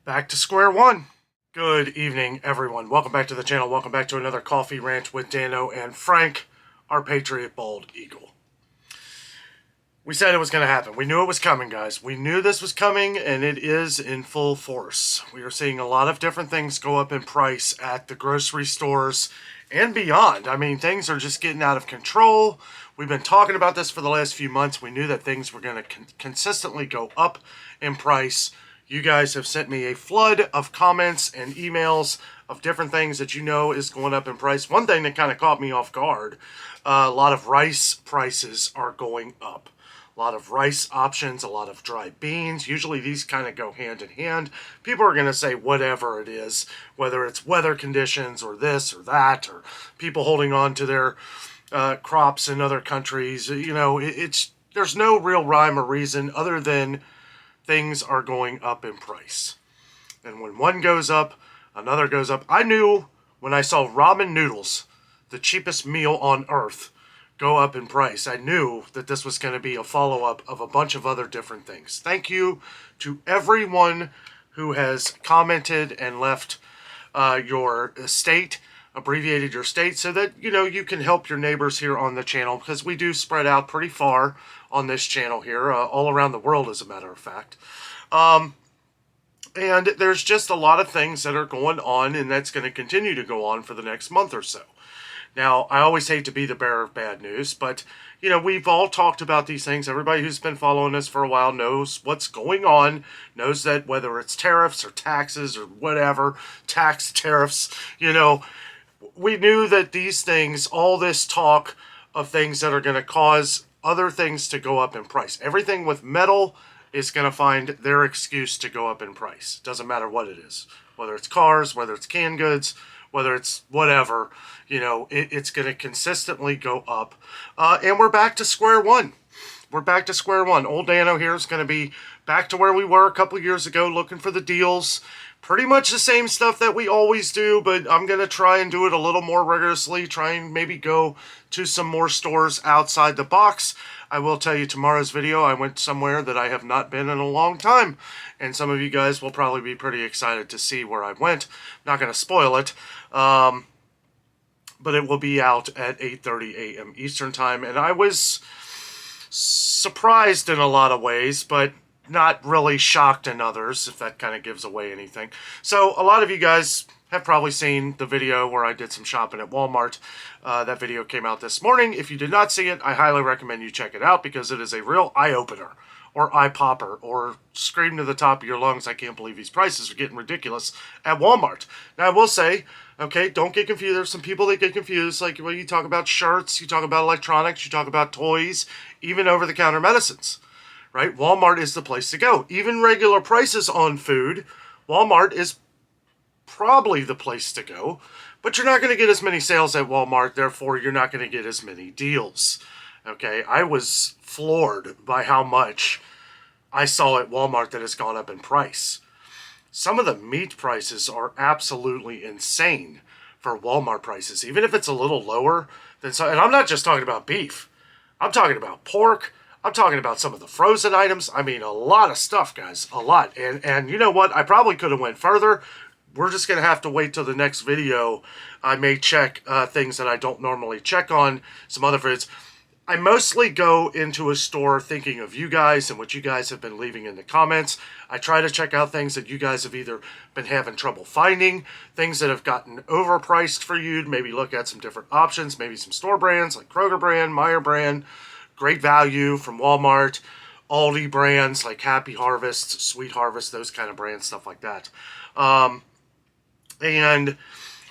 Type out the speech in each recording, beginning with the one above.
Back to square one. Good evening, everyone. Welcome back to the channel. Welcome back to another Coffee Rant with Dano and Frank, our Patriot Bald Eagle. We said it was going to happen. We knew it was coming, guys. We knew this was coming, and it is in full force. We are seeing a lot of different things go up in price at the grocery stores and beyond. I mean, things are just getting out of control. We've been talking about this for the last few months. We knew that things were going to consistently go up in price. You guys have sent me a flood of comments and emails of different things that you know is going up in price. One thing that kind of caught me off guard, a lot of rice prices are going up. A lot of rice options, a lot of dry beans. Usually these kind of go hand in hand. People are going to say whatever it is, whether it's weather conditions or this or that, or people holding on to their crops in other countries. You know, there's no real rhyme or reason other than things are going up in price. And when one goes up, another goes up. I knew when I saw ramen noodles, the cheapest meal on earth, go up in price. I knew that this was going to be a follow-up of a bunch of other different things. Thank you to everyone who has commented and left your state, abbreviated your state, so that, you know, you can help your neighbors here on the channel, because we do spread out pretty far on this channel here, all around the world, as a matter of fact. And there's just a lot of things that are going on, and that's going to continue to go on for the next month or so. Now, I always hate to be the bearer of bad news, but, you know, we've all talked about these things. Everybody who's been following us for a while knows what's going on, knows that whether it's tariffs or taxes or whatever, tax tariffs, you know, we knew that these things, all this talk of things that are going to cause other things to go up in price. Everything with metal is going to find their excuse to go up in price. Doesn't matter what it is. Whether it's cars, whether it's canned goods, whether it's whatever, you know, it's going to consistently go up. And we're back to square one. We're back to square one. Old Dano here is going to be back to where we were a couple of years ago, looking for the deals. Pretty much the same stuff that we always do, but I'm going to try and do it a little more rigorously, try and maybe go to some more stores outside the box. I will tell you, tomorrow's video, I went somewhere that I have not been in a long time, and some of you guys will probably be pretty excited to see where I went. Not going to spoil it, but it will be out at 8:30 a.m. Eastern Time, and I was surprised in a lot of ways, but not really shocked in others, if that kind of gives away anything. So a lot of you guys have probably seen the video where I did some shopping at Walmart. That video came out this morning. If you did not see it, I highly recommend you check it out, because it is a real eye-opener, or eye-popper, or scream to the top of your lungs, I can't believe these prices are getting ridiculous at Walmart. Now, I will say, okay, don't get confused. There's some people that get confused, like when you talk about shirts, you talk about electronics, you talk about toys, even over-the-counter medicines. Right? Walmart is the place to go. Even regular prices on food, Walmart is probably the place to go. But you're not going to get as many sales at Walmart, therefore you're not going to get as many deals. Okay, I was floored by how much I saw at Walmart that has gone up in price. Some of the meat prices are absolutely insane for Walmart prices, even if it's a little lower than some. And I'm not just talking about beef. I'm talking about pork. I'm talking about some of the frozen items. I mean, a lot of stuff, guys. A lot. And you know what? I probably could have went further. We're just going to have to wait till the next video. I may check things that I don't normally check on, some other foods. I mostly go into a store thinking of you guys and what you guys have been leaving in the comments. I try to check out things that you guys have either been having trouble finding, things that have gotten overpriced for you, maybe look at some different options, maybe some store brands like Kroger brand, Meyer brand, Great Value from Walmart, Aldi brands like Happy Harvest, Sweet Harvest, those kind of brands, stuff like that. And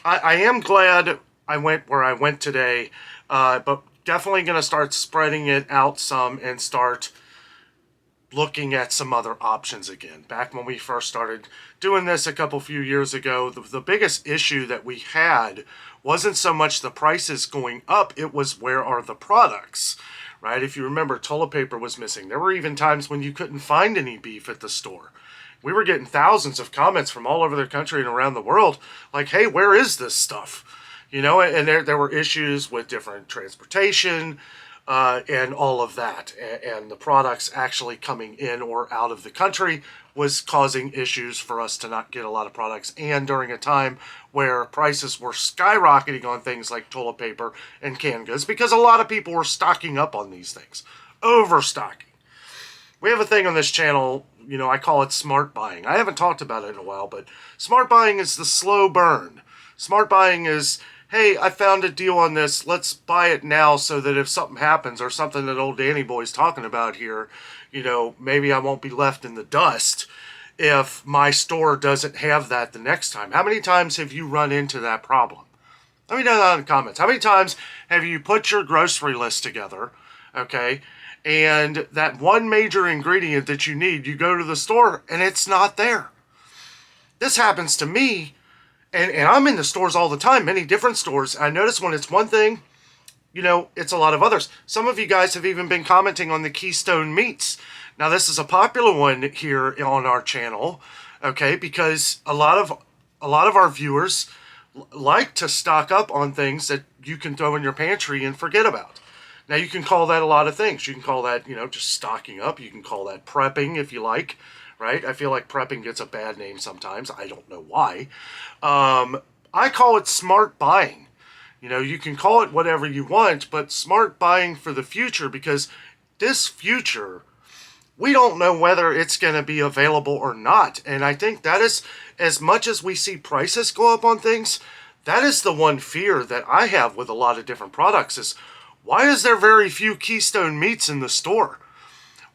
I am glad I went where I went today, but definitely going to start spreading it out some and start looking at some other options again. Back when we first started doing this a few years ago, the biggest issue that we had wasn't so much the prices going up, it was where are the products. Right? If you remember, toilet paper was missing. There were even times when you couldn't find any beef at the store. We were getting thousands of comments from all over the country and around the world, like, hey, where is this stuff? You know, and there were issues with different transportation, and all of that. And the products actually coming in or out of the country was causing issues for us to not get a lot of products. And during a time where prices were skyrocketing on things like toilet paper and canned goods, because a lot of people were stocking up on these things, overstocking. We have a thing on this channel, I call it smart buying. I haven't talked about it in a while, but smart buying is the slow burn. Smart buying is, hey, I found a deal on this, let's buy it now so that if something happens, or something that old Danny Boy's talking about here, maybe I won't be left in the dust if my store doesn't have that the next time. How many times have you run into that problem? Let me know that in the comments. How many times have you put your grocery list together, okay, and that one major ingredient that you need, you go to the store and it's not there? This happens to me, and I'm in the stores all the time, many different stores. I notice when it's one thing, it's a lot of others. Some of you guys have even been commenting on the Keystone meats. Now, this is a popular one here on our channel, okay, because a lot of our viewers like to stock up on things that you can throw in your pantry and forget about. Now, you can call that a lot of things. You can call that, just stocking up. You can call that prepping if you like, right? I feel like prepping gets a bad name sometimes. I don't know why. I call it smart buying. You can call it whatever you want, but smart buying for the future, because this future, we don't know whether it's going to be available or not. And I think that is, as much as we see prices go up on things, that is the one fear that I have with a lot of different products is, why is there very few Keystone meats in the store?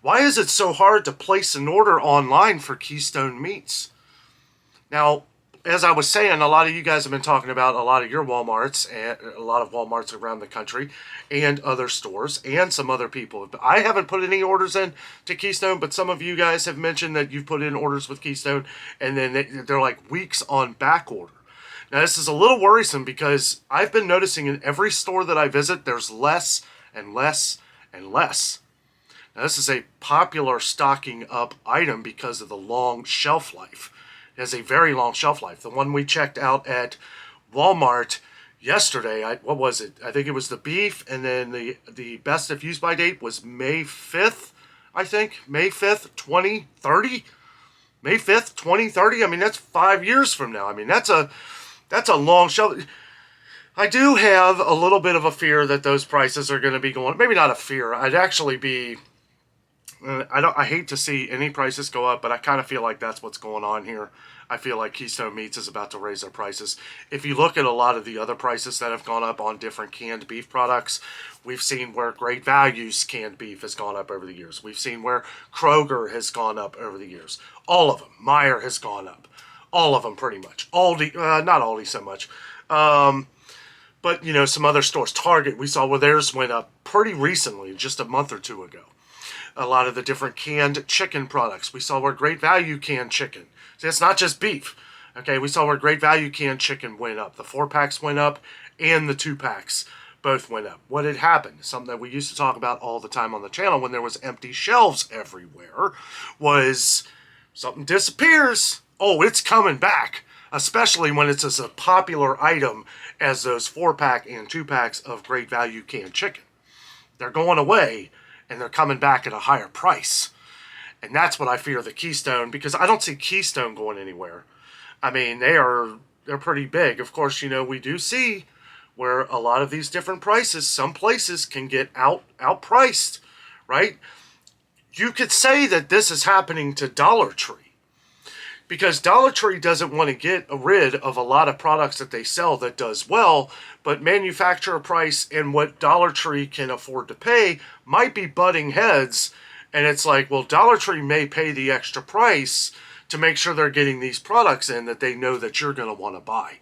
Why is it so hard to place an order online for Keystone meats? Now, as I was saying, a lot of you guys have been talking about a lot of your Walmarts, and a lot of Walmarts around the country and other stores and some other people. I haven't put any orders in to Keystone, but some of you guys have mentioned that you've put in orders with Keystone, and then they're like weeks on back order. Now, this is a little worrisome because I've been noticing in every store that I visit, there's less and less and less. Now, this is a popular stocking up item because of the long shelf life. It has a very long shelf life. The one we checked out at Walmart yesterday, what was it? I think it was the beef, and then the best if use by date was May 5th, I think. May 5th, 2030? May 5th, 2030? I mean, that's 5 years from now. I mean, that's a long shelf. I do have a little bit of a fear that those prices are going to be going, maybe not a fear, I'd actually be, I hate to see any prices go up, but I kind of feel like that's what's going on here. I feel like Keystone Meats is about to raise their prices. If you look at a lot of the other prices that have gone up on different canned beef products, we've seen where Great Value's canned beef has gone up over the years. We've seen where Kroger has gone up over the years. All of them. Meijer has gone up. All of them pretty much. Aldi, not Aldi so much. But, some other stores. Target, we saw where theirs went up pretty recently, just a month or two ago. A lot of the different canned chicken products. We saw where Great Value canned chicken. See, it's not just beef. Okay, we saw where Great Value canned chicken went up. The 4-packs went up and the 2-packs both went up. What had happened, something that we used to talk about all the time on the channel when there was empty shelves everywhere, was something disappears. Oh, it's coming back. Especially when it's as a popular item as those 4-pack and 2-packs of Great Value canned chicken. They're going away, and they're coming back at a higher price. And that's what I fear the Keystone, because I don't see Keystone going anywhere. I mean, they're pretty big. Of course, we do see where a lot of these different prices, some places can get outpriced, right? You could say that this is happening to Dollar Tree, because Dollar Tree doesn't want to get rid of a lot of products that they sell that does well, but manufacturer price and what Dollar Tree can afford to pay might be butting heads. And it's like, well, Dollar Tree may pay the extra price to make sure they're getting these products in that they know that you're going to want to buy.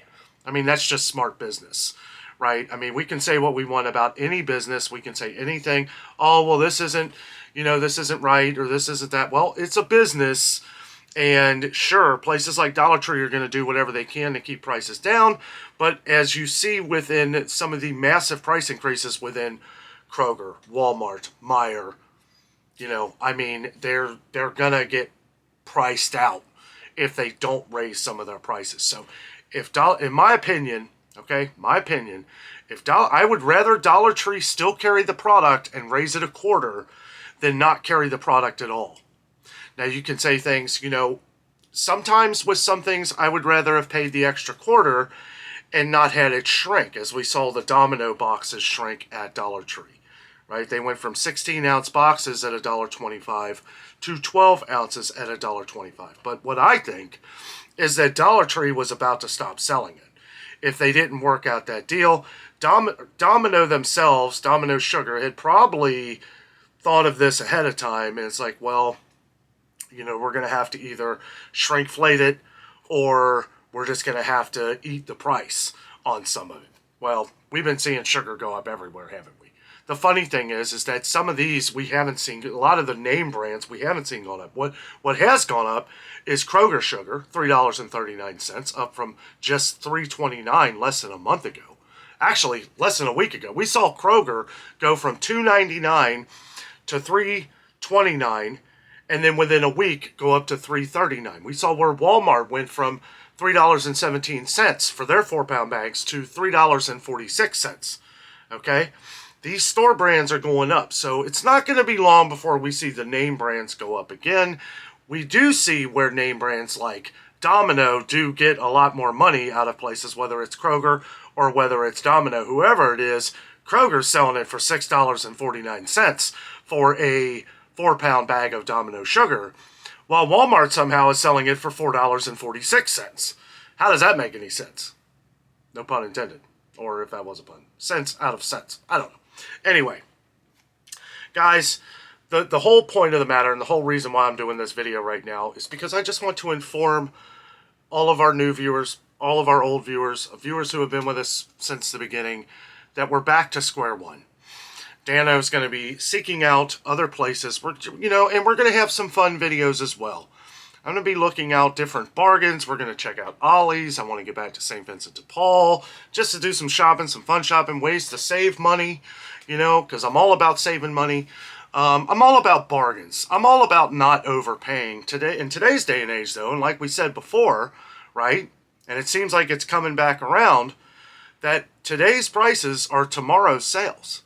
I mean, that's just smart business, right? I mean, we can say what we want about any business. We can say anything. Oh, well, this isn't right, or this isn't that. Well, it's a business. And sure, places like Dollar Tree are going to do whatever they can to keep prices down. But as you see within some of the massive price increases within Kroger, Walmart, Meijer, I mean, they're going to get priced out if they don't raise some of their prices. So in my opinion, Okay, my opinion. I would rather Dollar Tree still carry the product and raise it a quarter than not carry the product at all. Now you can say things, sometimes with some things I would rather have paid the extra quarter and not had it shrink, as we saw the Domino boxes shrink at Dollar Tree, right? They went from 16-ounce boxes at $1.25 to 12 ounces at $1.25. But what I think is that Dollar Tree was about to stop selling it if they didn't work out that deal. Domino themselves, Domino Sugar, had probably thought of this ahead of time, and it's like, well, we're going to have to either shrinkflate it or we're just going to have to eat the price on some of it. Well, we've been seeing sugar go up everywhere, haven't we? The funny thing is that some of these we haven't seen, a lot of the name brands we haven't seen gone up. What has gone up is Kroger sugar, $3.39, up from just $3.29 less than a month ago. Actually, less than a week ago. We saw Kroger go from $2.99 to $3.29, and then within a week go up to $3.39. We saw where Walmart went from $3.17 for their 4-pound bags to $3.46. Okay? These store brands are going up, so it's not going to be long before we see the name brands go up again. We do see where name brands like Domino do get a lot more money out of places, whether it's Kroger or whether it's Domino, whoever it is. Kroger's selling it for $6.49 for a 4-pound bag of Domino sugar, while Walmart somehow is selling it for $4.46. How does that make any sense? No pun intended. Or if that was a pun. Sense out of sense. I don't know. Anyway, guys, the whole point of the matter and the whole reason why I'm doing this video right now is because I just want to inform all of our new viewers, all of our old viewers, viewers who have been with us since the beginning, that we're back to square one. Dano's going to be seeking out other places, and we're going to have some fun videos as well. I'm going to be looking out different bargains. We're going to check out Ollie's. I want to get back to St. Vincent de Paul just to do some shopping, some fun shopping, ways to save money, because I'm all about saving money. I'm all about bargains. I'm all about not overpaying. In today's day and age, though, and like we said before, right, and it seems like it's coming back around, that today's prices are tomorrow's sales.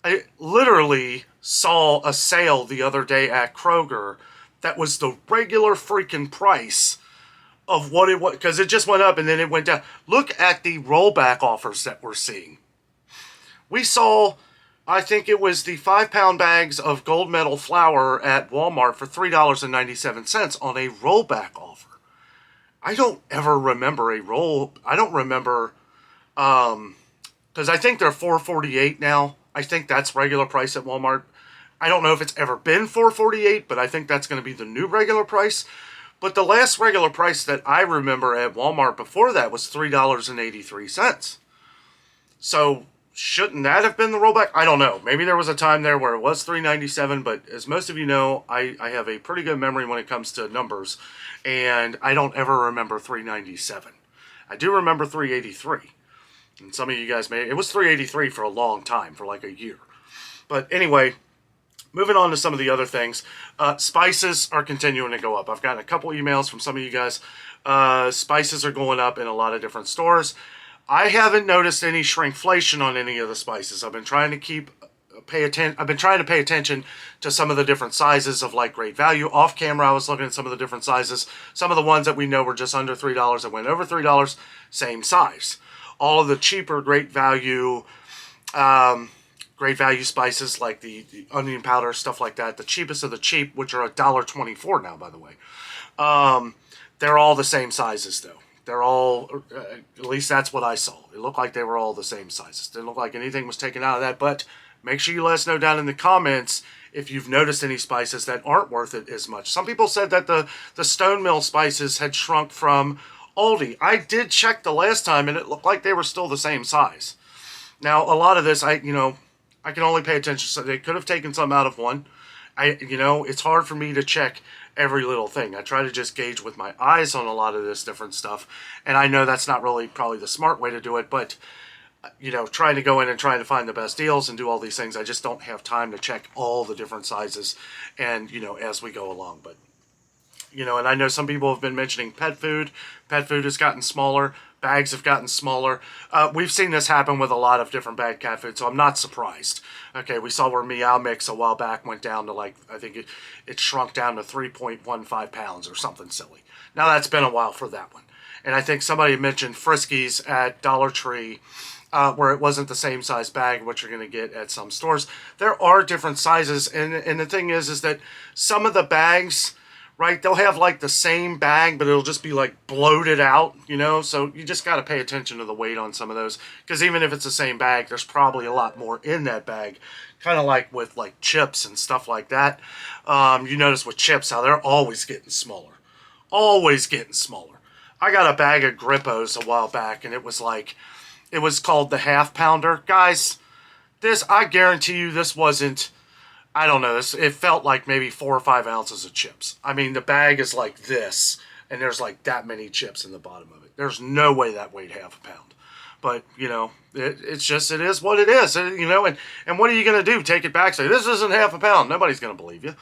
I literally saw a sale the other day at Kroger that was the regular freaking price of what it was, because it just went up and then it went down. Look at the rollback offers that we're seeing. We saw, I think it was the 5-pound bags of gold medal flour at Walmart for $3.97 on a rollback offer. I don't ever remember I don't remember, because I think they're $4.48 now. I think that's regular price at Walmart. I don't know if it's ever been $4.48, but I think that's going to be the new regular price. But the last regular price that I remember at Walmart before that was $3.83. So shouldn't that have been the rollback? I don't know. Maybe there was a time there where it was $3.97, but as most of you know, I have a pretty good memory when it comes to numbers, and I don't ever remember $3.97. I do remember $3.83. And some of you guys it was $3.83 for a long time, for like a year. But anyway, moving on to some of the other things. Spices are continuing to go up. I've gotten a couple emails from some of you guys. Spices are going up in a lot of different stores. I haven't noticed any shrinkflation on any of the spices. I've been trying to pay attention to some of the different sizes of like Great Value. Off camera, I was looking at some of the different sizes. Some of the ones that we know were just under $3 that went over $3, same size. All of the cheaper Great Value spices like the onion powder, stuff like that, the cheapest of the cheap, which are $1.24 now, by the way. They're all the same sizes, though. They're all, at least that's what I saw. It looked like they were all the same sizes. Didn't look like anything was taken out of that, but make sure you let us know down in the comments if you've noticed any spices that aren't worth it as much. Some people said that the Stone Mill spices had shrunk from Aldi. I did check the last time, and it looked like they were still the same size. Now, a lot of this, I can only pay attention. So they could have taken some out of one. It's hard for me to check every little thing. I try to just gauge with my eyes on a lot of this different stuff. And I know that's not really probably the smart way to do it, but trying to go in and trying to find the best deals and do all these things, I just don't have time to check all the different sizes and, as we go along. But, and I know some people have been mentioning pet food. Pet food has gotten smaller. Bags have gotten smaller. We've seen this happen with a lot of different bag cat food, so I'm not surprised. Okay, we saw where Meow Mix a while back went down to like, I think it shrunk down to 3.15 pounds or something silly. Now that's been a while for that one. And I think somebody mentioned Friskies at Dollar Tree, where it wasn't the same size bag, which you're going to get at some stores. There are different sizes, and the thing is that some of the bags, right, they'll have like the same bag, but it'll just be like bloated out, you know, so you just got to pay attention to the weight on some of those, because even if it's the same bag, there's probably a lot more in that bag, kind of like with like chips and stuff like that. You notice with chips how they're always getting smaller. Always getting smaller. I got a bag of Grippos a while back, and it was called the half pounder. Guys, I guarantee you this wasn't, I don't know, it felt like maybe 4 or 5 ounces of chips. I mean, the bag is like this, and there's like that many chips in the bottom of it. There's no way that weighed half a pound. But, you know, it is what it is, you know, and what are you going to do? Take it back, say, this isn't half a pound. Nobody's going to believe you,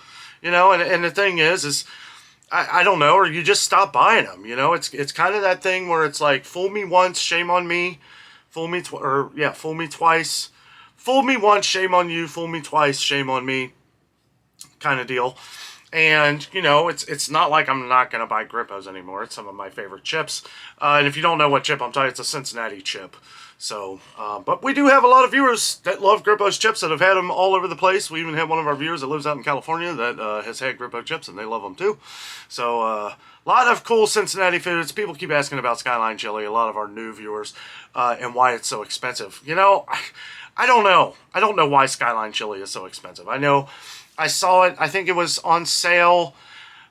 you know, and the thing is I don't know, or you just stop buying them, you know. It's kind of that thing where it's like, fool me once, shame on me. Fool me twice. Fool me once, shame on you. Fool me twice, shame on me, kind of deal. And, you know, it's not like I'm not going to buy Grippos anymore. It's some of my favorite chips. And if you don't know what chip I'm talking, it's a Cincinnati chip. So, but we do have a lot of viewers that love Grippos chips that have had them all over the place. We even have one of our viewers that lives out in California that has had Grippo chips, and they love them too. So, a lot of cool Cincinnati foods. People keep asking about Skyline chili, a lot of our new viewers, and why it's so expensive. You know, I don't know. I don't know why Skyline chili is so expensive. I know I saw it, I think it was on sale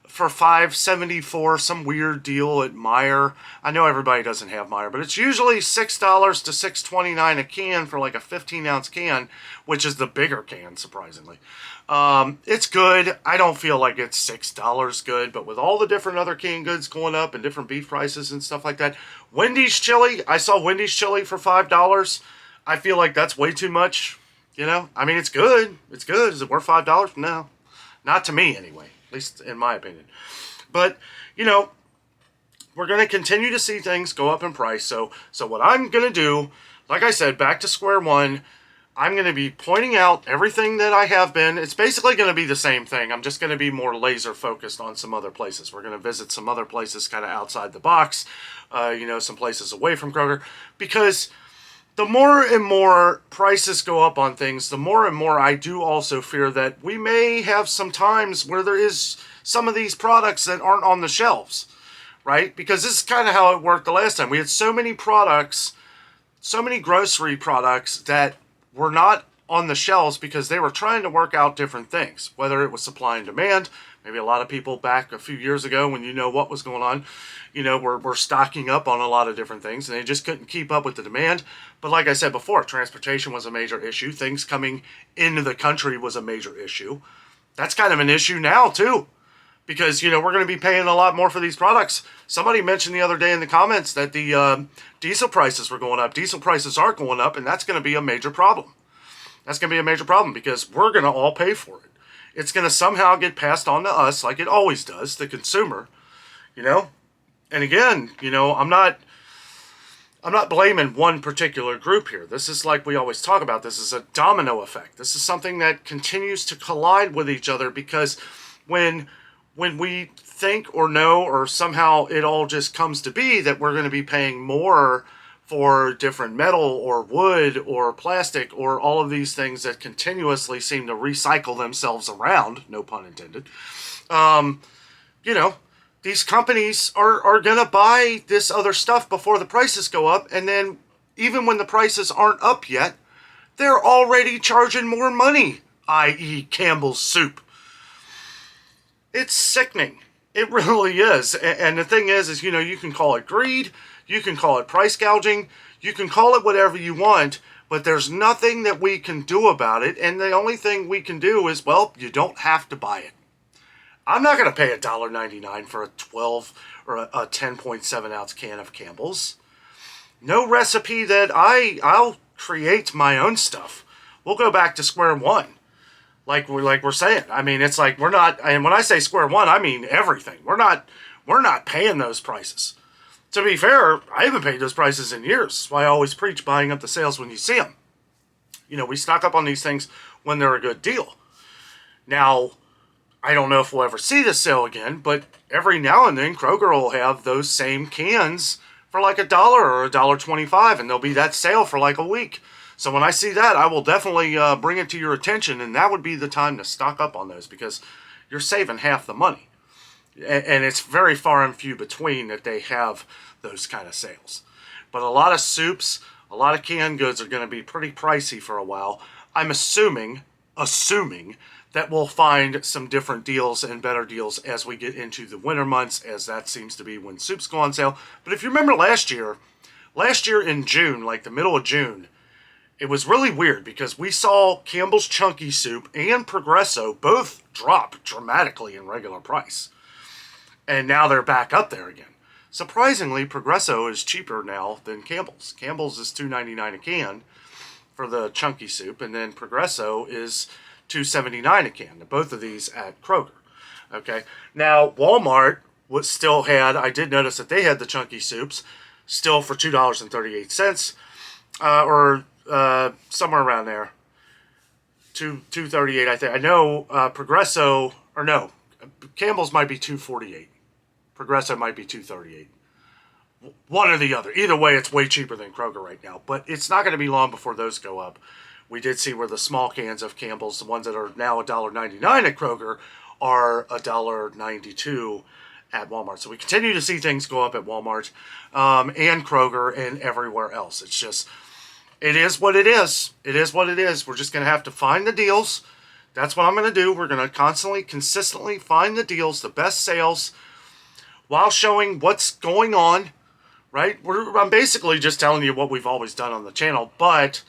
for $5.74, some weird deal at Meijer. I know everybody doesn't have Meijer, but it's usually $6 to $6.29 a can for like a 15-ounce can, which is the bigger can, surprisingly. It's good. I don't feel like it's $6 good, but with all the different other canned goods going up and different beef prices and stuff like that, Wendy's chili, I saw Wendy's chili for $5. I feel like that's way too much, you know? I mean, it's good. It's good. Is it worth $5? No. Not to me, anyway. At least in my opinion. But, you know, we're going to continue to see things go up in price. So what I'm going to do, like I said, back to square one, I'm going to be pointing out everything that I have been. It's basically going to be the same thing. I'm just going to be more laser focused on some other places. We're going to visit some other places kind of outside the box, you know, some places away from Kroger, because the more and more prices go up on things, the more and more I do also fear that we may have some times where there is some of these products that aren't on the shelves, right? Because this is kind of how it worked the last time. We had so many products, so many grocery products that were not on the shelves because they were trying to work out different things, whether it was supply and demand. Maybe a lot of people back a few years ago when you know what was going on, you know, were stocking up on a lot of different things, and they just couldn't keep up with the demand. But like I said before, transportation was a major issue. Things coming into the country was a major issue. That's kind of an issue now, too, because, you know, we're going to be paying a lot more for these products. Somebody mentioned the other day in the comments that the diesel prices were going up. Diesel prices are going up, and that's going to be a major problem. That's going to be a major problem because we're going to all pay for it. It's going to somehow get passed on to us like it always does, the consumer, you know? And again, you know, I'm not blaming one particular group here. This is, like we always talk about, this is a domino effect. This is something that continues to collide with each other because when we think or know or somehow it all just comes to be that we're going to be paying more for different metal or wood or plastic or all of these things that continuously seem to recycle themselves around, no pun intended, you know, these companies are going to buy this other stuff before the prices go up, and then even when the prices aren't up yet, they're already charging more money, i.e. Campbell's Soup. It's sickening. It really is. And the thing is, you know, you can call it greed, you can call it price gouging, you can call it whatever you want, but there's nothing that we can do about it, and the only thing we can do is, well, you don't have to buy it. I'm not going to pay $1.99 for a 12 or a 10.7 ounce can of Campbell's. No recipe that I'll create my own stuff. We'll go back to square one. Like we're saying. I mean, it's like we're not, and when I say square one, I mean everything. We're not paying those prices. To be fair, I haven't paid those prices in years. That's why I always preach buying up the sales when you see them. You know, we stock up on these things when they're a good deal. Now, I don't know if we'll ever see this sale again, but every now and then Kroger will have those same cans for like $1 or $1.25, and there'll be that sale for like a week. So when I see that, I will definitely bring it to your attention, and that would be the time to stock up on those because you're saving half the money. And it's very far and few between that they have those kind of sales. But a lot of soups, a lot of canned goods are going to be pretty pricey for a while. I'm assuming that we'll find some different deals and better deals as we get into the winter months, as that seems to be when soups go on sale. But if you remember last year in June, like the middle of June, it was really weird because we saw Campbell's Chunky Soup and Progresso both drop dramatically in regular price. And now they're back up there again. Surprisingly, Progresso is cheaper now than Campbell's. Campbell's is $2.99 a can for the Chunky Soup, and then Progresso is $2.79 a can. Both of these at Kroger. Okay. Now, Walmart I did notice that they had the Chunky Soups still for $2.38, or somewhere around there. $2.38, I think. I know Progresso, or no, Campbell's might be $2.48. Progresso might be $2.38. One or the other. Either way, it's way cheaper than Kroger right now. But it's not going to be long before those go up. We did see where the small cans of Campbell's, the ones that are now $1.99 at Kroger, are $1.92 at Walmart. So we continue to see things go up at Walmart and Kroger and everywhere else. It's just, it is what it is. It is what it is. We're just going to have to find the deals. That's what I'm going to do. We're going to consistently find the deals, the best sales, while showing what's going on, right? I'm basically just telling you what we've always done on the channel, but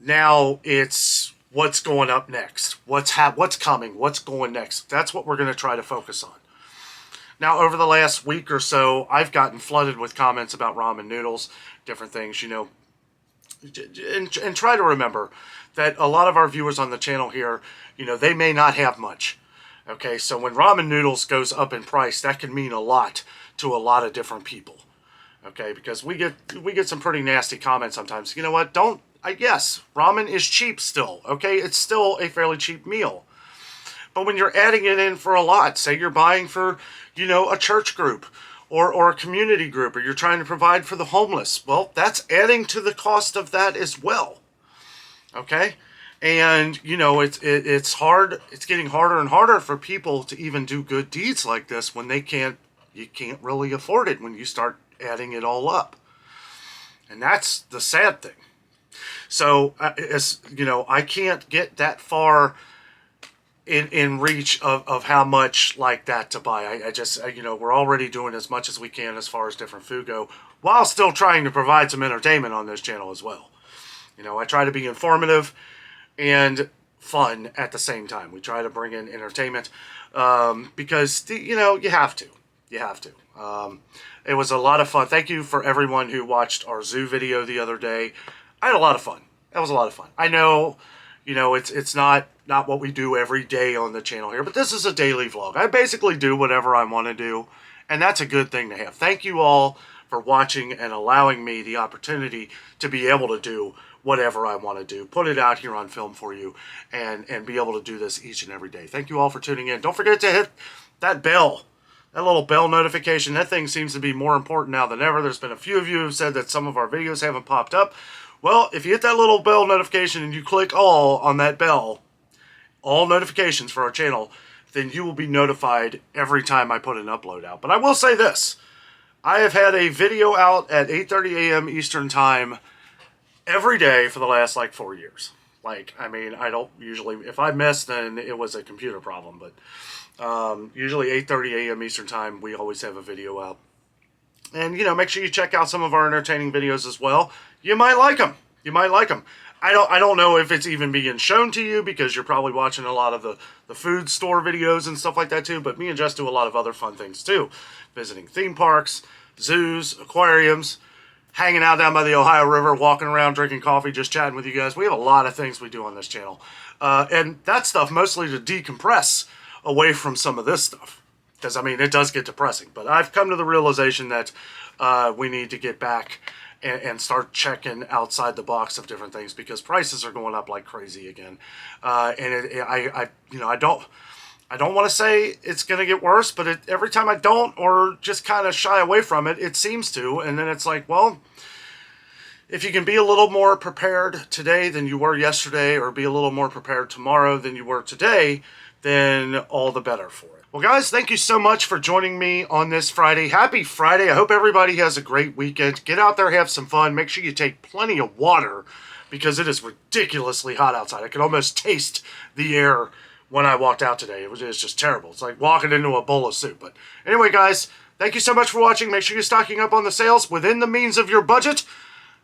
now it's what's going up next, what's coming, what's going next. That's what we're going to try to focus on. Now, over the last week or so, I've gotten flooded with comments about ramen noodles, different things, you know, and try to remember that a lot of our viewers on the channel here, you know, they may not have much. Okay, so when ramen noodles goes up in price, that can mean a lot to a lot of different people. Okay, because we get some pretty nasty comments sometimes. You know what? Yes, ramen is cheap still. Okay, it's still a fairly cheap meal. But when you're adding it in for a lot, say you're buying for, you know, a church group or a community group, or you're trying to provide for the homeless, well, that's adding to the cost of that as well. Okay? And, you know, it's hard. It's getting harder and harder for people to even do good deeds like this when you can't really afford it when you start adding it all up. And that's the sad thing. So, as you know, I can't get that far in reach of how much like that to buy. I just, you know, we're already doing as much as we can as far as different food go, while still trying to provide some entertainment on this channel as well. You know, I try to be informative and fun at the same time. We try to bring in entertainment because, you know, you have to. You have to. It was a lot of fun. Thank you for everyone who watched our zoo video the other day. I had a lot of fun. That was a lot of fun. I know, you know, it's not what we do every day on the channel here, but this is a daily vlog. I basically do whatever I want to do, and that's a good thing to have. Thank you all for watching and allowing me the opportunity to be able to do whatever I want to do, put it out here on film for you, and be able to do this each and every day. Thank you all for tuning in. Don't forget to hit that bell, that little bell notification. That thing seems to be more important now than ever. There's been a few of you who said that some of our videos haven't popped up. Well, if you hit that little bell notification and you click all on that bell, all notifications for our channel, then you will be notified every time I put an upload out. But I will say this, I have had a video out at 8:30 a.m. Eastern Time every day for the last, like, 4 years. Like, I mean, I don't usually, if I miss, then it was a computer problem. But usually 8:30 a.m. Eastern Time, we always have a video out. And, you know, make sure you check out some of our entertaining videos as well. You might like them. You might like them. I don't know if it's even being shown to you because you're probably watching a lot of the food store videos and stuff like that too. But me and Jess do a lot of other fun things too. Visiting theme parks, zoos, aquariums, hanging out down by the Ohio River, walking around, drinking coffee, just chatting with you guys. We have a lot of things we do on this channel. And that stuff mostly to decompress away from some of this stuff. Because, I mean, it does get depressing. But I've come to the realization that we need to get back and start checking outside the box of different things, because prices are going up like crazy again. I don't want to say it's going to get worse, but every time I don't, or just kind of shy away from it, it seems to. And then it's like, well, if you can be a little more prepared today than you were yesterday, or be a little more prepared tomorrow than you were today, then all the better for it. Well, guys, thank you so much for joining me on this Friday. Happy Friday. I hope everybody has a great weekend. Get out there, have some fun. Make sure you take plenty of water, because it is ridiculously hot outside. I could almost taste the air when I walked out today. It was just terrible. It's like walking into a bowl of soup. But anyway, guys, thank you so much for watching. Make sure you're stocking up on the sales within the means of your budget,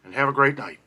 and have a great night.